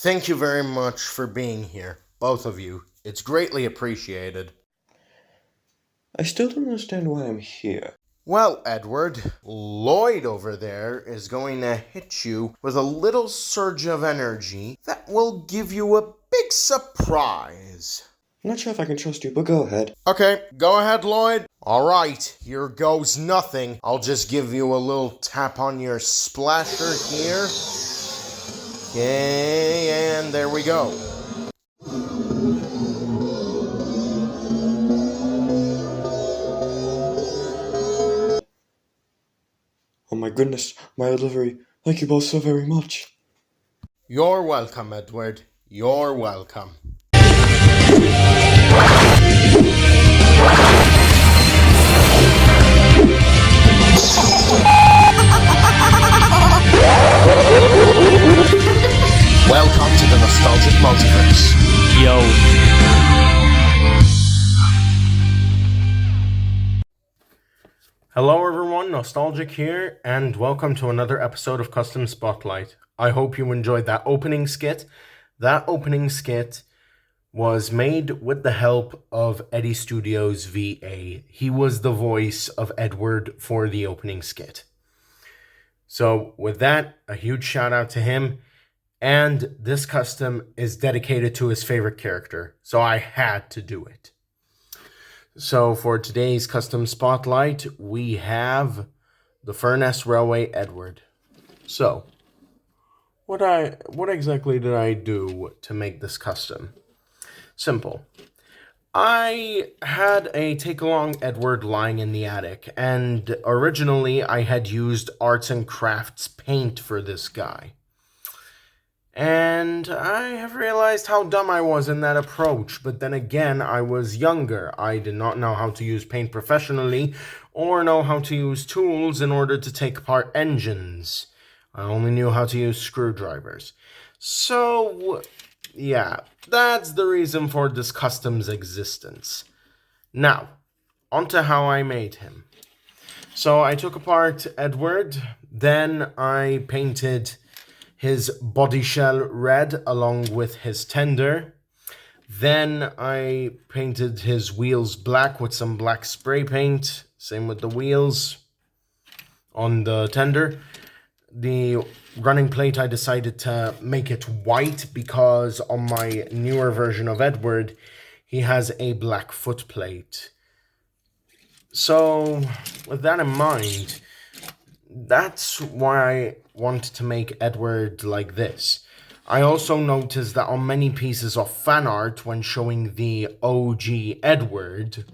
Thank you very much for being here, both of you. It's greatly appreciated. I still don't understand why I'm here. Well, Edward, Lloyd over there is going to hit you with a little surge of energy that will give you a big surprise. I'm not sure if I can trust you, but go ahead. Okay, go ahead, Lloyd. Alright, here goes nothing. I'll just give you a little tap on your splasher here. Okay, and there we go. Oh my goodness, my delivery. Thank you both so very much. You're welcome, Edward. You're welcome. Welcome to the Nostalgic Multiverse. Yo. Hello everyone, Nostalgic here, and welcome to another episode of Custom Spotlight. I hope you enjoyed that opening skit. That opening skit was made with the help of Eddie Studios VA. He was the voice of Edward for the opening skit. So with that, a huge shout out to him. And this custom is dedicated to his favorite character, so I had to do it. So for today's custom spotlight, we have the Furness Railway Edward. So, what exactly did I do to make this custom? Simple. I had a take-along Edward lying in the attic, and originally I had used Arts and Crafts paint for this guy. And I have realized how dumb I was in that approach, but then again, I was younger. I did not know how to use paint professionally, or know how to use tools in order to take apart engines. I only knew how to use screwdrivers. So, yeah, that's the reason for this custom's existence. Now, onto how I made him. So I took apart Edward, then I painted his body shell red along with his tender. Then I painted his wheels black with some black spray paint. Same with the wheels on the tender. The running plate, I decided to make it white because on my newer version of Edward, he has a black foot plate. So with that in mind, that's why I wanted to make Edward like this. I also noticed that on many pieces of fan art, when showing the OG Edward,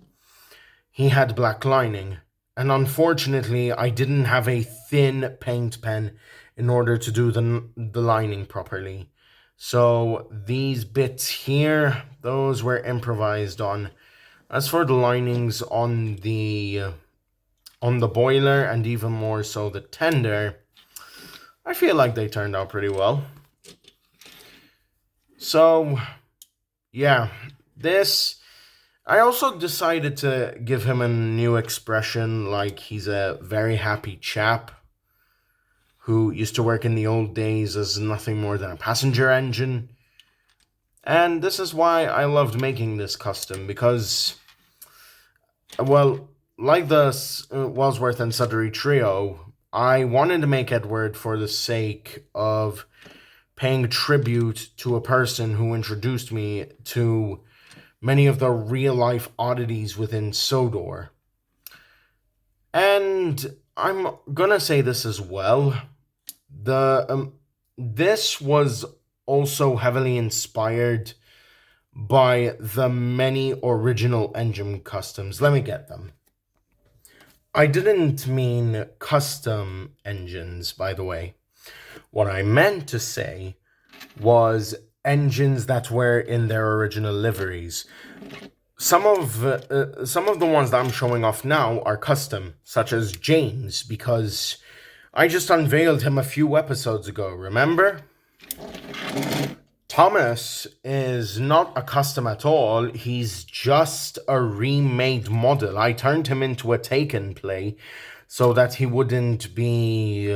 he had black lining. And unfortunately, I didn't have a thin paint pen in order to do the lining properly. So these bits here, those were improvised on. As for the linings on the boiler, and even more so the tender, I feel like they turned out pretty well. So, yeah, I also decided to give him a new expression, like he's a very happy chap who used to work in the old days as nothing more than a passenger engine. And this is why I loved making this custom, because, well, like the Wellsworth and Sudbury trio, I wanted to make Edward for the sake of paying tribute to a person who introduced me to many of the real-life oddities within Sodor. And I'm gonna say this as well. This was also heavily inspired by the many original engine customs. Let me get them. I didn't mean custom engines, by the way. What I meant to say was engines that were in their original liveries. Some of the ones that I'm showing off now are custom, such as James, because I just unveiled him a few episodes ago, remember? Thomas is not a custom at all. He's just a remade model. I turned him into a Taken play so that he wouldn't be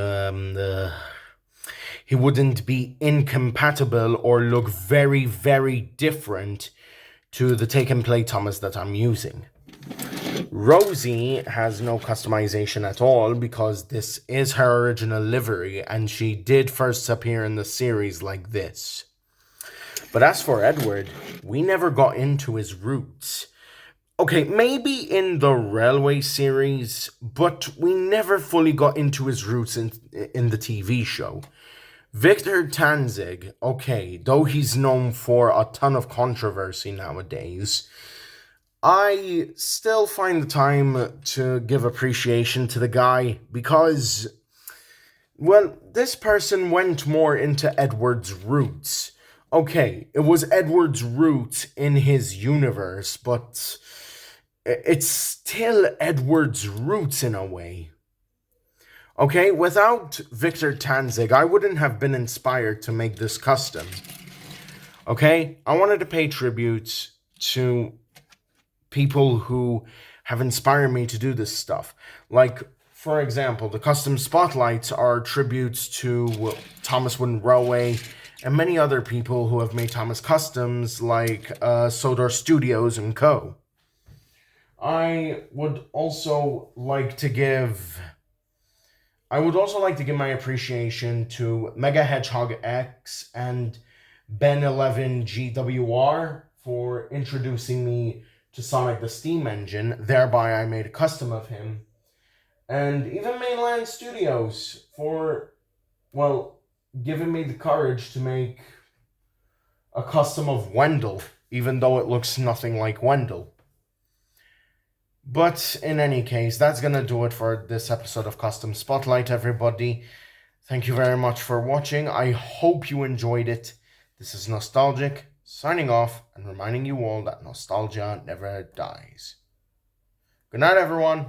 he wouldn't be incompatible or look very, very different to the Take and Play Thomas that I'm using. Rosie has no customization at all because this is her original livery and she did first appear in the series like this. But as for Edward, we never got into his roots. Okay, maybe in the Railway series, but we never fully got into his roots in the TV show. Victor Tanzig, okay, though he's known for a ton of controversy nowadays, I still find the time to give appreciation to the guy because, well, this person went more into Edward's roots. Okay, it was Edward's roots in his universe, but it's still Edward's roots in a way. Okay, without Victor Tanzig, I wouldn't have been inspired to make this custom. Okay, I wanted to pay tribute to people who have inspired me to do this stuff. Like, for example, the custom spotlights are tributes to Thomas Wooden Railway and many other people who have made Thomas customs like Sodor Studios and Co. I would also like to give my appreciation to Mega Hedgehog X and Ben11 GWR for introducing me to Sonic the Steam Engine. Thereby, I made a custom of him. And even Mainland Studios for, well, giving me the courage to make a custom of Wendell, even though it looks nothing like Wendell. But in any case, that's going to do it for this episode of Custom Spotlight, everybody. Thank you very much for watching. I hope you enjoyed it. This is Nostalgic, signing off and reminding you all that nostalgia never dies. Good night, everyone.